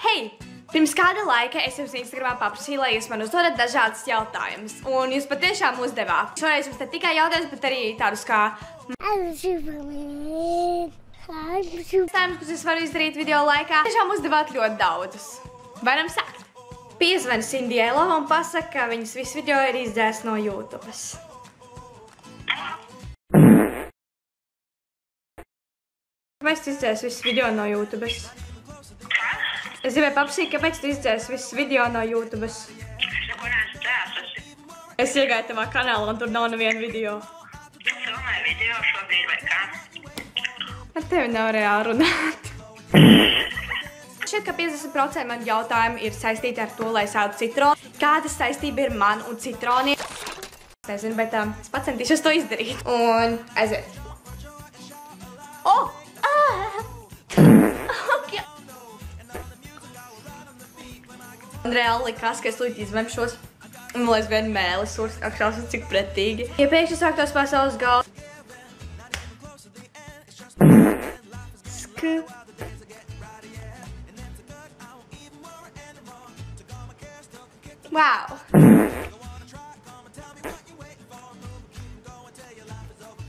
Hei! Pirms kāda laika es jums Instagramā paprasīju, lai jūs man uzdodat dažādas jautājumus. Un jūs patiešām uzdevāt. Šoreiz jums ne tikai jautājumus, bet arī tādus kā... jautājumus, kurus es varu izdarīt video laikā. Tiešām uzdevāt ļoti daudzus. Varam sākt. Piezvani Sindielo un pasaka, ka viņas visu video ir izdzēs no YouTube. Kāpēc tu izdzēs visu video no YouTube? Es gribēju paprasīt, kāpēc tu izdzēs visu video no YouTube? Es neko neesmu dzēsusi. Es iegāju tavā kanālā un tur nav neviena video. Tu filmē video šobrīd vai kā? Ar tevi nav reāli runāt. Šķiet, ka 50% man jautājumu ir saistīti ar to, lai es ēdu citronu. Kāda saistība ir man un citroniem? Es nezinu, bet es pats centīšos to izdarīt. Un aiziet. Oh! Un reāli likās, ka es līdz izvemšos. Un vēl aizvien mēlis urs, akšās un cik pretīgi. Ja pēkšņi sāktos pasaules galva. Wow!